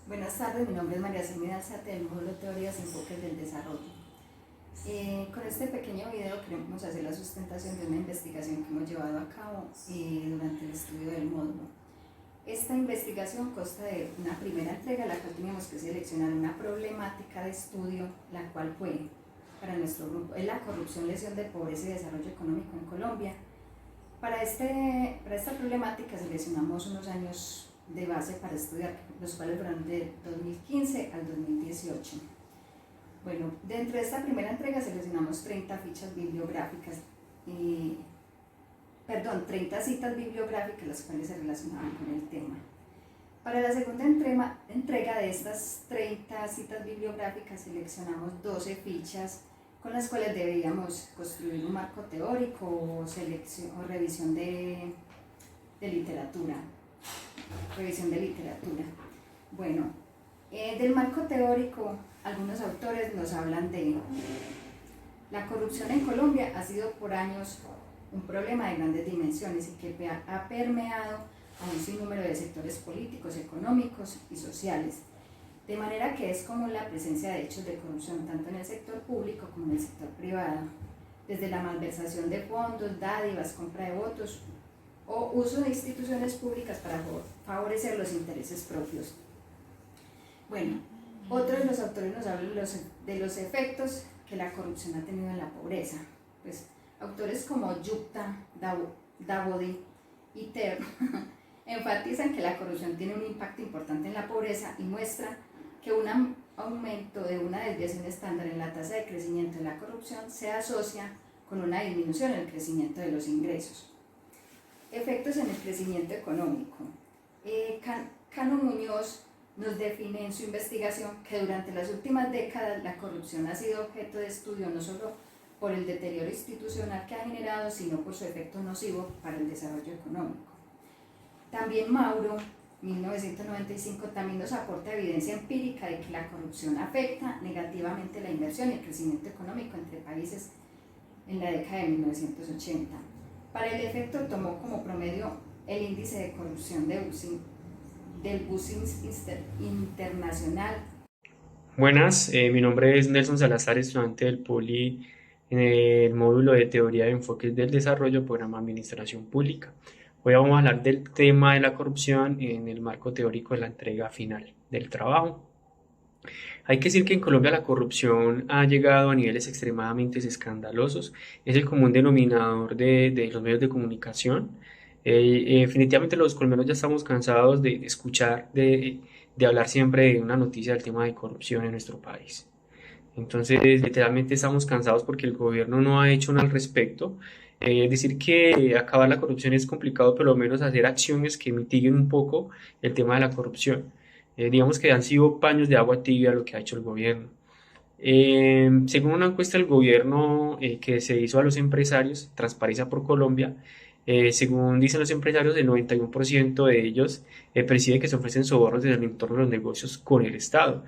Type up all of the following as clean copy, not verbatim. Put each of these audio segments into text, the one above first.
Buenas tardes, mi nombre es María Celina Alzate del módulo Teorías y Enfoques del Desarrollo. Con este pequeño video queremos hacer la sustentación de una investigación que hemos llevado a cabo durante el estudio del módulo. Esta investigación consta de una primera entrega, la cual teníamos que seleccionar una problemática de estudio, la cual fue, para nuestro grupo, es la corrupción, lesión de pobreza y desarrollo económico en Colombia. Para esta problemática seleccionamos unos años de base para estudiar, los cuales fueron de 2015 al 2018. Bueno, dentro de esta primera entrega seleccionamos 30 fichas bibliográficas, 30 citas bibliográficas las cuales se relacionaban con el tema. Para la segunda entrega de estas 30 citas bibliográficas seleccionamos 12 fichas con las cuales debíamos construir un marco teórico o revisión de literatura. Bueno, del marco teórico, algunos autores nos hablan de la corrupción en Colombia ha sido por años un problema de grandes dimensiones y que ha permeado a un sinnúmero de sectores políticos, económicos y sociales, de manera que es común la presencia de hechos de corrupción tanto en el sector público como en el sector privado, desde la malversación de fondos, dádivas, compra de votos o uso de instituciones públicas para favorecer los intereses propios. Bueno, otros de los autores nos hablan de los efectos que la corrupción ha tenido en la pobreza. Pues, autores como Yukta, Davodi y Ter enfatizan que la corrupción tiene un impacto importante en la pobreza y muestra que un aumento de una desviación estándar en la tasa de crecimiento de la corrupción se asocia con una disminución en el crecimiento de los ingresos. Efectos en el crecimiento económico. Cano Muñoz nos define en su investigación que durante las últimas décadas la corrupción ha sido objeto de estudio no solo por el deterioro institucional que ha generado, sino por su efecto nocivo para el desarrollo económico. También Mauro, 1995, también nos aporta evidencia empírica de que la corrupción afecta negativamente la inversión y el crecimiento económico entre países en la década de 1980. Para el efecto tomó como promedio el índice de corrupción del Business Internacional. Buenas, mi nombre es Nelson Salazar, estudiante del POLI en el módulo de Teoría de Enfoques del Desarrollo, programa Administración Pública. Hoy vamos a hablar del tema de la corrupción en el marco teórico de la entrega final del trabajo. Hay que decir que en Colombia la corrupción ha llegado a niveles extremadamente escandalosos. Es el común denominador de los medios de comunicación. Definitivamente los colombianos ya estamos cansados de escuchar, de hablar siempre de una noticia del tema de corrupción en nuestro país. Entonces, literalmente estamos cansados porque el gobierno no ha hecho nada al respecto. Decir que acabar la corrupción es complicado, pero al menos hacer acciones que mitiguen un poco el tema de la corrupción. Digamos que han sido paños de agua tibia lo que ha hecho el gobierno. Según una encuesta del gobierno que se hizo a los empresarios, Transparencia por Colombia, según dicen los empresarios, el 91% de ellos percibe que se ofrecen sobornos desde el entorno de los negocios con el Estado.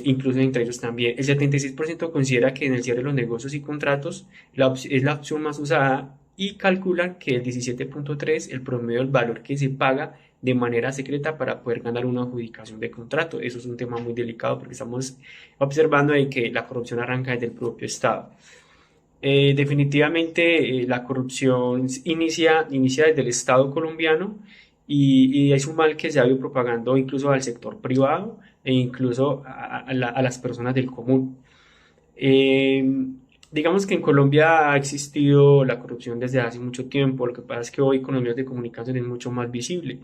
Incluso entre ellos también. El 76% considera que en el cierre de los negocios y contratos es la opción más usada y calculan que el 17.3% el promedio del valor que se paga de manera secreta para poder ganar una adjudicación de contrato. Eso es un tema muy delicado porque estamos observando de que la corrupción arranca desde el propio Estado. Definitivamente la corrupción inicia desde el Estado colombiano y es un mal que se ha ido propagando incluso al sector privado e incluso a las personas del común. Eh, digamos que en Colombia ha existido la corrupción desde hace mucho tiempo, lo que pasa es que hoy con los medios de comunicación es mucho más visible.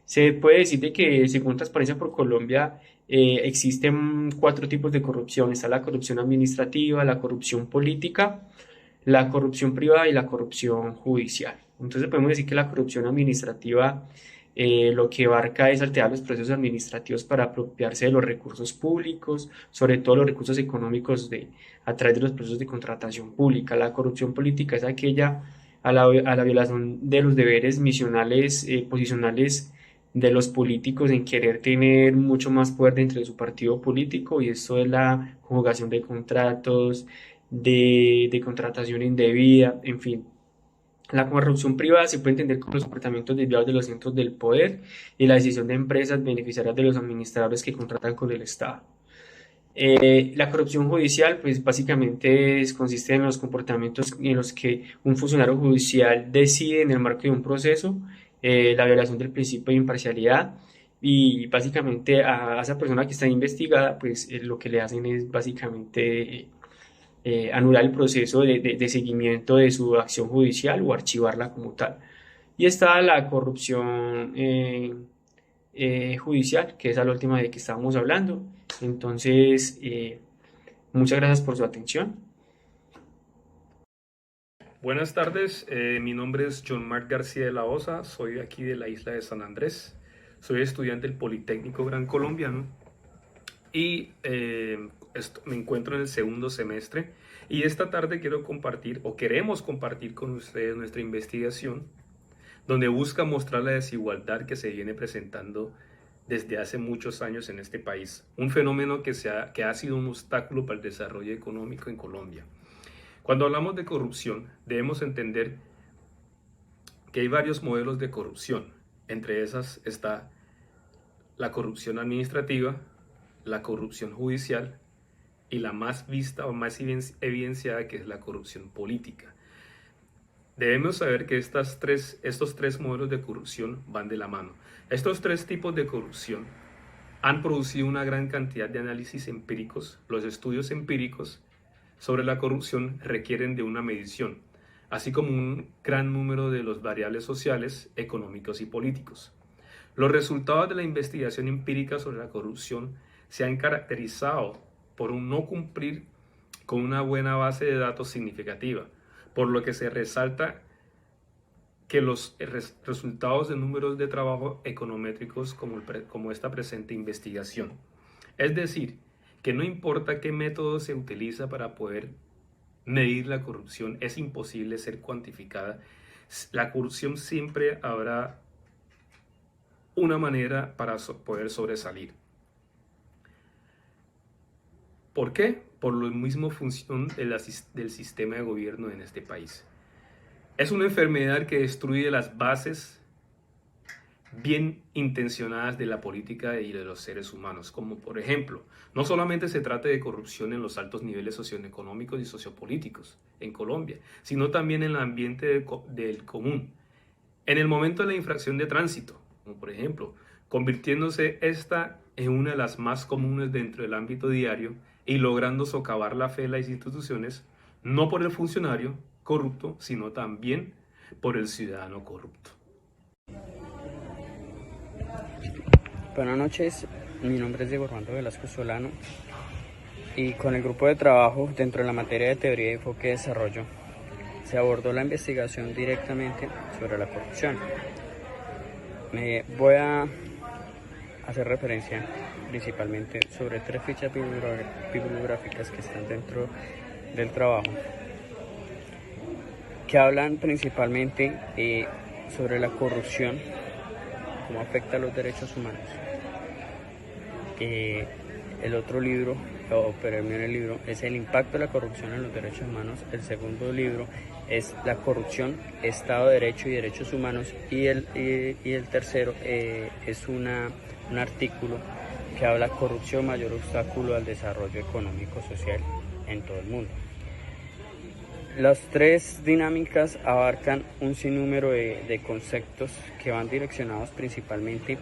Se puede decir de que según Transparencia por Colombia existen 4 tipos de corrupción. Está la corrupción administrativa, la corrupción política, la corrupción privada y la corrupción judicial. Entonces podemos decir que la corrupción administrativa lo que abarca es alterar los procesos administrativos para apropiarse de los recursos públicos, sobre todo los recursos económicos a través de los procesos de contratación pública. La corrupción política es aquella a la violación de los deberes misionales, posicionales de los políticos en querer tener mucho más poder dentro de su partido político, y esto es la conjugación de contratos, de contratación indebida, en fin. La corrupción privada se puede entender como los comportamientos desviados de los centros del poder y la decisión de empresas beneficiarias de los administradores que contratan con el Estado. La corrupción judicial, pues básicamente consiste en los comportamientos en los que un funcionario judicial decide en el marco de un proceso la violación del principio de imparcialidad y básicamente a esa persona que está investigada, pues lo que le hacen es básicamente anular el proceso de seguimiento de su acción judicial o archivarla como tal. Y está la corrupción judicial, que es la última de que estábamos hablando. Entonces, muchas gracias por su atención. Buenas tardes, mi nombre es John Marc García de la Osa, soy de aquí de la isla de San Andrés, soy estudiante del Politécnico Gran Colombiano y me encuentro en el segundo semestre y esta tarde quiero compartir o queremos compartir con ustedes nuestra investigación donde busca mostrar la desigualdad que se viene presentando desde hace muchos años en este país, un fenómeno que ha sido un obstáculo para el desarrollo económico en Colombia. Cuando hablamos de corrupción, debemos entender que hay varios modelos de corrupción. Entre esas está la corrupción administrativa, la corrupción judicial y la más vista o más evidenciada, que es la corrupción política. Debemos saber que estos tres modelos de corrupción van de la mano. Estos tres tipos de corrupción han producido una gran cantidad de análisis empíricos. Los estudios empíricos sobre la corrupción requieren de una medición, así como un gran número de los variables sociales, económicos y políticos. Los resultados de la investigación empírica sobre la corrupción se han caracterizado por un no cumplir con una buena base de datos significativa, por lo que se resalta que los resultados de números de trabajo econométricos como esta presente investigación. Es decir, que no importa qué método se utiliza para poder medir la corrupción, es imposible ser cuantificada. La corrupción siempre habrá una manera para poder sobresalir. ¿Por qué? Por la misma función del sistema de gobierno en este país. Es una enfermedad que destruye las bases bien intencionadas de la política y de los seres humanos, como por ejemplo, no solamente se trata de corrupción en los altos niveles socioeconómicos y sociopolíticos en Colombia, sino también en el ambiente del común. En el momento de la infracción de tránsito, como por ejemplo, convirtiéndose esta en una de las más comunes dentro del ámbito diario y logrando socavar la fe de las instituciones, no por el funcionario corrupto, sino también por el ciudadano corrupto. Buenas noches, mi nombre es Diego Armando Velasco Solano y con el grupo de trabajo dentro de la materia de teoría y enfoque de desarrollo se abordó la investigación directamente sobre la corrupción. Me voy a hacer referencia principalmente sobre tres fichas bibliográficas que están dentro del trabajo, que hablan principalmente sobre la corrupción, cómo afecta a los derechos humanos. El otro libro, pero en el libro, es el impacto de la corrupción en los derechos humanos. El segundo libro es la corrupción, Estado de Derecho y derechos humanos. Y el tercero es un artículo que habla corrupción, mayor obstáculo al desarrollo económico social en todo el mundo. Las tres dinámicas abarcan un sinnúmero de conceptos que van direccionados principalmente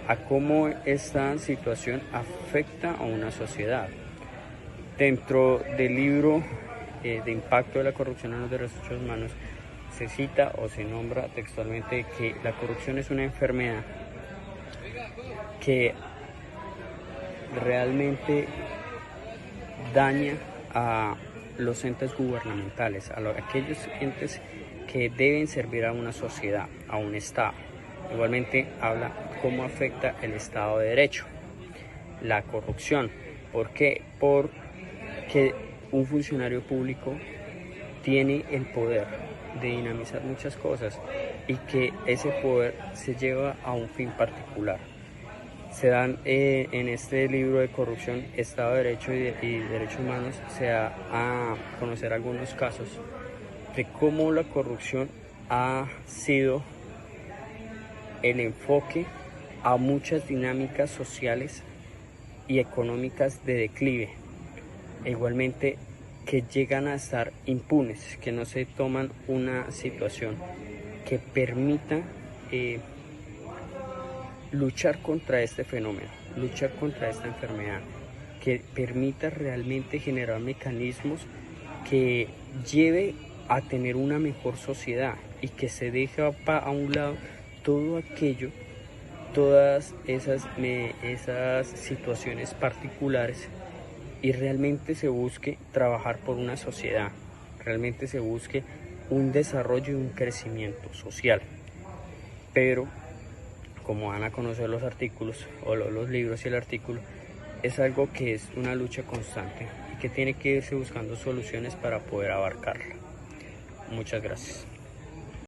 a cómo esta situación afecta a una sociedad. Dentro del libro de impacto de la corrupción en los derechos humanos se cita o se nombra textualmente que la corrupción es una enfermedad que realmente daña a los entes gubernamentales, a aquellos entes que deben servir a una sociedad, a un Estado. Igualmente habla cómo afecta el Estado de Derecho, la corrupción. ¿Por qué? Porque un funcionario público tiene el poder de dinamizar muchas cosas y que ese poder se lleva a un fin particular. Se dan en este libro de corrupción, Estado de Derecho y Derechos Humanos, se da a conocer algunos casos de cómo la corrupción ha sido el enfoque a muchas dinámicas sociales y económicas de declive, e igualmente que llegan a estar impunes, que no se toman una situación que permita luchar contra este fenómeno, luchar contra esta enfermedad, que permita realmente generar mecanismos que lleve a tener una mejor sociedad y que se deje a un lado todo aquello, todas esas situaciones particulares, y realmente se busque trabajar por una sociedad, realmente se busque un desarrollo y un crecimiento social. Pero, como van a conocer los artículos o los libros y el artículo, es algo que es una lucha constante y que tiene que irse buscando soluciones para poder abarcarla. Muchas gracias.